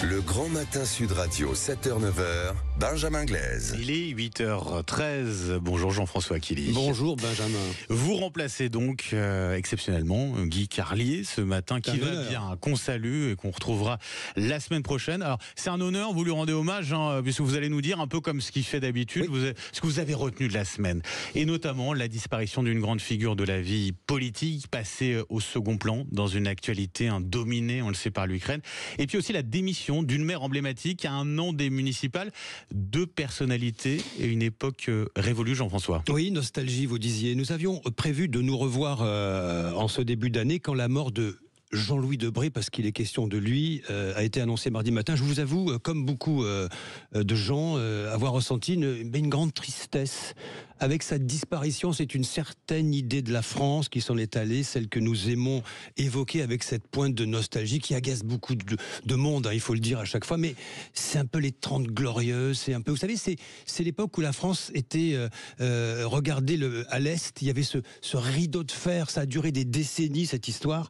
Le Grand Matin Sud Radio, 7h-9h, Benjamin Glaise. Il est 8h13. Bonjour Jean-François Killy. Bonjour Benjamin. Vous remplacez donc exceptionnellement Guy Carlier ce matin, qui va bien, qu'on salue et qu'on retrouvera la semaine prochaine. Alors c'est un honneur, vous lui rendez hommage, puisque vous allez nous dire un peu comme ce qu'il fait d'habitude, ce que vous avez retenu de la semaine. Et notamment la disparition d'une grande figure de la vie politique, passée au second plan dans une actualité dominée, on le sait, par l'Ukraine. Et puis aussi la démission d'une maire emblématique à un an des municipales. Deux personnalités et une époque révolue, Jean-François. Oui, nostalgie, vous disiez. Nous avions prévu de nous revoir en ce début d'année quand la mort de Jean-Louis Debré, parce qu'il est question de lui, a été annoncé mardi matin. Je vous avoue, comme beaucoup de gens, avoir ressenti une grande tristesse. Avec sa disparition, c'est une certaine idée de la France qui s'en est allée, celle que nous aimons évoquer avec cette pointe de nostalgie qui agace beaucoup de monde, il faut le dire à chaque fois, mais c'est un peu les 30 glorieuses, c'est un peu, vous savez, c'est l'époque où la France était regardée à l'Est, il y avait ce rideau de fer, ça a duré des décennies cette histoire,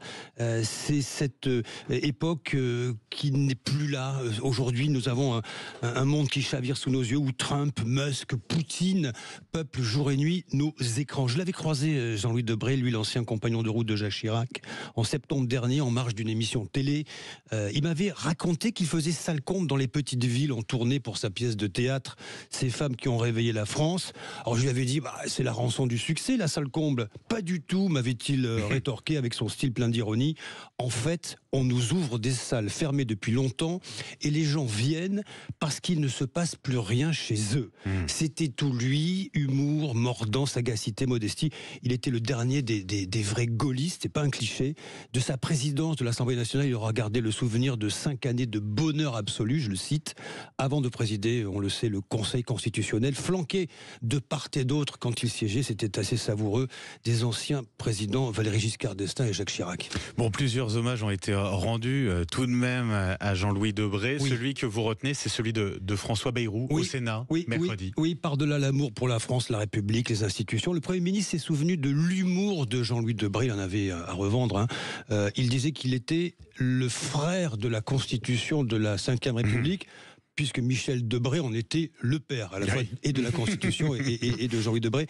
c'est cette époque qui n'est plus là. Aujourd'hui, nous avons un monde qui chavire sous nos yeux, où Trump, Musk, Poutine peuplent jour et nuit nos écrans. Je l'avais croisé, Jean-Louis Debré, lui l'ancien compagnon de route de Jacques Chirac, en septembre dernier, en marge d'une émission télé. Il m'avait raconté qu'il faisait sale compte dans les petites villes en tournée pour sa pièce de théâtre, Ces femmes qui ont réveillé la France. Alors je lui avais dit, c'est la rançon du succès, la salle comble. Pas du tout, m'avait-il rétorqué avec son style plein d'ironie. En fait, on nous ouvre des salles fermées depuis longtemps et les gens viennent parce qu'il ne se passe plus rien chez eux. C'était tout lui, humour, mordant, sagacité, modestie. Il était le dernier des vrais gaullistes, c'est pas un cliché. De sa présidence de l'Assemblée nationale, il aura gardé le souvenir de 5 années de bonheur absolu, je le cite, avant de présider, on le sait, le Conseil constitutionnel, flanqué de part et d'autre quand il siégeait, c'était assez savoureux, des anciens présidents Valéry Giscard d'Estaing et Jacques Chirac. Bon, plusieurs hommages ont été rendus tout de même à Jean-Louis Debré. Oui. Celui que vous retenez, c'est celui de François Bayrou au Sénat, mercredi. Oui, par-delà l'amour pour la France, la République, les institutions, le Premier ministre s'est souvenu de l'humour de Jean-Louis Debré, il en avait à revendre. Il disait qu'il était le frère de la Constitution de la Ve République, puisque Michel Debré en était le père, à la fois et de la Constitution et de Jean-Louis Debré,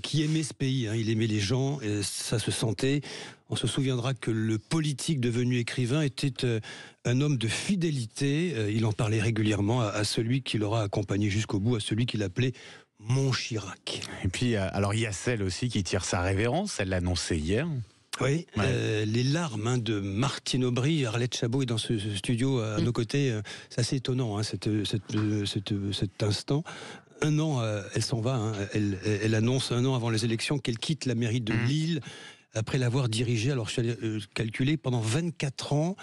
qui aimait ce pays, il aimait les gens, et ça se sentait. On se souviendra que le politique devenu écrivain était un homme de fidélité, il en parlait régulièrement à celui qui l'aura accompagné jusqu'au bout, à celui qu'il appelait Mon Chirac. Et puis, alors il y a celle aussi qui tire sa révérence, elle l'a annoncé hier. Oui, les larmes de Martine Aubry. Arlette Chabot est dans ce studio à nos côtés. C'est assez étonnant, cet instant. Un an, elle s'en va. Elle annonce 1 an avant les élections qu'elle quitte la mairie de Lille. Après l'avoir dirigée, alors je suis allé calculer, pendant 24 ans,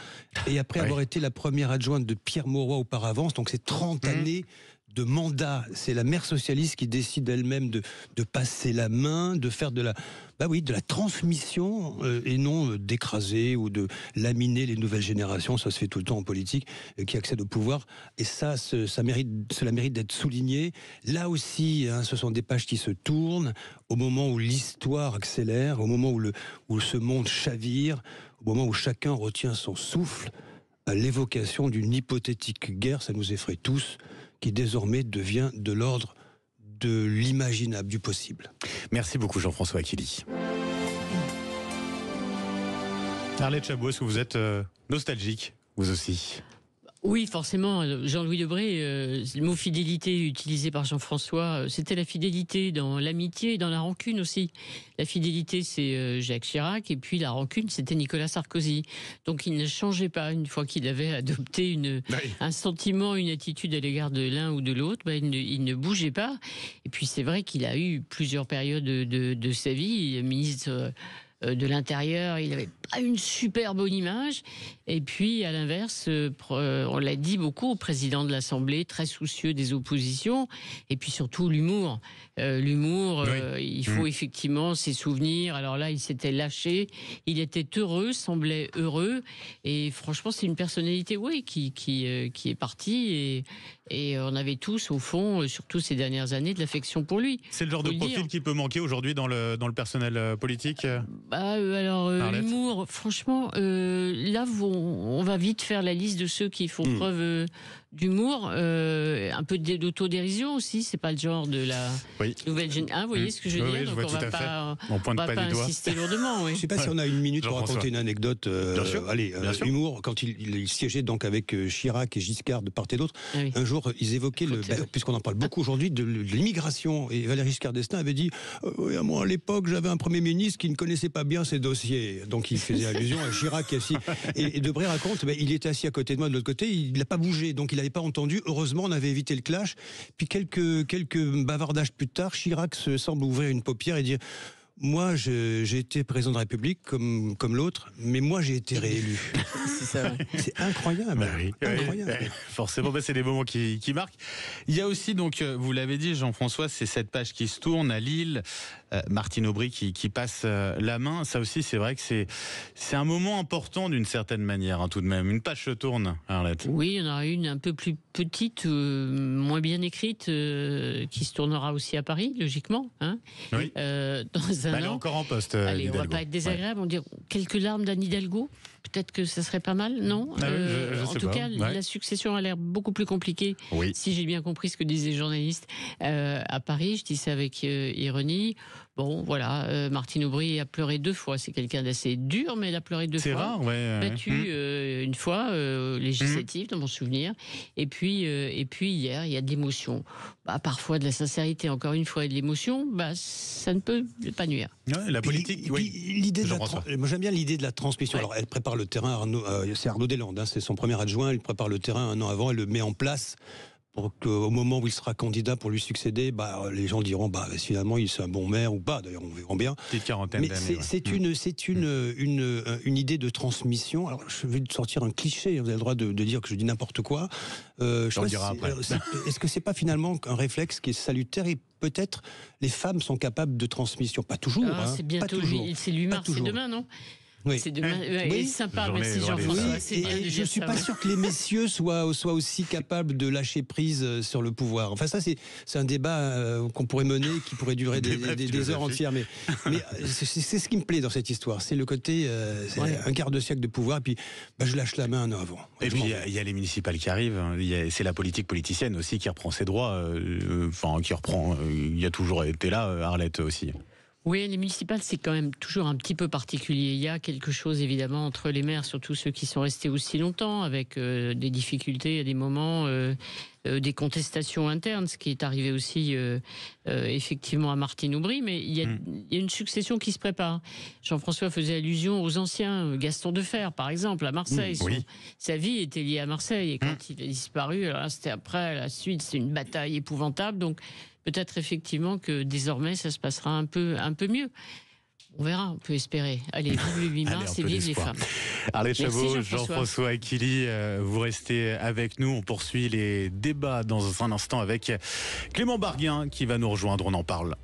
et après avoir été la première adjointe de Pierre Mauroy auparavant, donc c'est 30 années de mandat. C'est la maire socialiste qui décide elle-même de passer la main, de faire de la transmission, et non d'écraser ou de laminer les nouvelles générations. Ça se fait tout le temps en politique, qui accèdent au pouvoir. Et cela mérite d'être souligné. Là aussi, ce sont des pages qui se tournent au moment où l'histoire accélère, au moment où ce monde chavire, au moment où chacun retient son souffle, à l'évocation d'une hypothétique guerre, ça nous effraie tous, qui désormais devient de l'ordre de l'imaginable, du possible. Merci beaucoup Jean-François Killy. Arlette Chabot, est-ce que vous êtes nostalgique, vous aussi ? Oui, forcément. Jean-Louis Debré, le mot fidélité utilisé par Jean-François, c'était la fidélité dans l'amitié et dans la rancune aussi. La fidélité, c'est Jacques Chirac, et puis la rancune, c'était Nicolas Sarkozy. Donc il ne changeait pas une fois qu'il avait adopté un sentiment, une attitude à l'égard de l'un ou de l'autre. Il ne bougeait pas. Et puis c'est vrai qu'il a eu plusieurs périodes de sa vie, ministre de l'Intérieur, il n'avait pas une super bonne image. Et puis, à l'inverse, on l'a dit beaucoup, au président de l'Assemblée, très soucieux des oppositions. Et puis surtout, l'humour. Il faut effectivement ses souvenirs. Alors là, il s'était lâché. Il était heureux, semblait heureux. Et franchement, c'est une personnalité, qui est partie. Et on avait tous, au fond, surtout ces dernières années, de l'affection pour lui. C'est le genre de profil qui peut manquer aujourd'hui dans le personnel politique ? Arlette. L'humour, franchement, là, on va vite faire la liste de ceux qui font preuve d'humour, un peu d'autodérision aussi. C'est pas le genre de la nouvelle génération. Vous voyez ce que je veux dire? Donc on va pas du doigt. insister lourdement. Oui. Je ne sais pas si on a une minute pour raconter une anecdote. Bien sûr. Humour, quand il siégeait donc avec Chirac et Giscard de part et d'autre, un jour, ils évoquaient, puisqu'on en parle beaucoup aujourd'hui, de l'immigration. Et Valéry Giscard d'Estaing avait dit moi, à l'époque, j'avais un Premier ministre qui ne connaissait pas bien ses dossiers. Donc, il faisait allusion à Chirac. Et Debré raconte il était assis à côté de moi, de l'autre côté, il n'a pas bougé. Donc, il n'avait pas entendu. Heureusement, on avait évité le clash. Puis, quelques bavardages plus tard, Chirac se semble ouvrir une paupière et dire moi, j'ai été président de la République comme l'autre, mais moi, j'ai été réélu. C'est ça. C'est incroyable. Incroyable. Forcément, c'est des moments qui marquent. Il y a aussi, donc, vous l'avez dit, Jean-François, c'est cette page qui se tourne à Lille. Martine Aubry qui passe la main. Ça aussi, c'est vrai que c'est un moment important d'une certaine manière, tout de même. Une page se tourne, Arlette. Oui, il y en aura une un peu plus petite, moins bien écrite, qui se tournera aussi à Paris, logiquement. Oui. Dans un Elle est an. encore en poste. Allez, on va pas être désagréable. On dit quelques larmes d'Anne Hidalgo. Peut-être que ça serait pas mal, non? Je en sais tout pas. cas, la succession a l'air beaucoup plus compliquée. Oui. Si j'ai bien compris ce que disaient les journalistes à Paris, je dis ça avec ironie. Bon, voilà, Martine Aubry a pleuré 2 fois. C'est quelqu'un d'assez dur, mais elle a pleuré 2 fois. C'est rare, ouais. Battu une fois, législative, dans mon souvenir. Et puis hier, il y a de l'émotion. Parfois de la sincérité, encore une fois, et de l'émotion, ça ne peut pas nuire. Ouais, la politique, moi, j'aime bien l'idée de la transmission. Ouais. Alors, elle prépare le terrain, c'est Arnaud Deslandes, c'est son premier adjoint, il prépare le terrain 1 an avant, elle le met en place pour qu'au moment où il sera candidat pour lui succéder, les gens diront finalement il est un bon maire ou pas, d'ailleurs on verra bien. Petite quarantaine Mais d'années. c'est une idée de transmission. Alors je vais sortir un cliché, vous avez le droit de dire que je dis n'importe quoi. On le dira après. Est-ce que c'est pas finalement un réflexe qui est salutaire et peut-être les femmes sont capables de transmission? Pas toujours. C'est bientôt, c'est 8 mars, c'est demain, non? Oui. C'est demain. Oui. Sympa, merci Jean-François. Je ne suis pas sûr que les messieurs soient aussi capables de lâcher prise sur le pouvoir. Enfin, ça, c'est un débat qu'on pourrait mener, qui pourrait durer des heures entières. Mais c'est ce qui me plaît dans cette histoire. C'est le côté, un quart de siècle de pouvoir, et puis je lâche la main 1 an avant. Et puis, il y a les municipales qui arrivent. C'est la politique politicienne aussi qui reprend ses droits. Il y a toujours été là, Arlette aussi. Oui, les municipales, c'est quand même toujours un petit peu particulier. Il y a quelque chose, évidemment, entre les maires, surtout ceux qui sont restés aussi longtemps, avec des difficultés à des moments, des contestations internes, ce qui est arrivé aussi, effectivement, à Martine Aubry. Mais il y a une succession qui se prépare. Jean-François faisait allusion aux anciens, Gaston Defferre, par exemple, à Marseille. Sa vie était liée à Marseille. Et quand il a disparu, alors là, c'était après, la suite, c'est une bataille épouvantable. Donc, peut-être effectivement que désormais ça se passera un peu mieux. On verra, on peut espérer. Allez, vive le 8 mars et vive les femmes. Arlette Chabot, Jean-François Aquili, vous restez avec nous. On poursuit les débats dans un instant avec Clément Barguin qui va nous rejoindre. On en parle.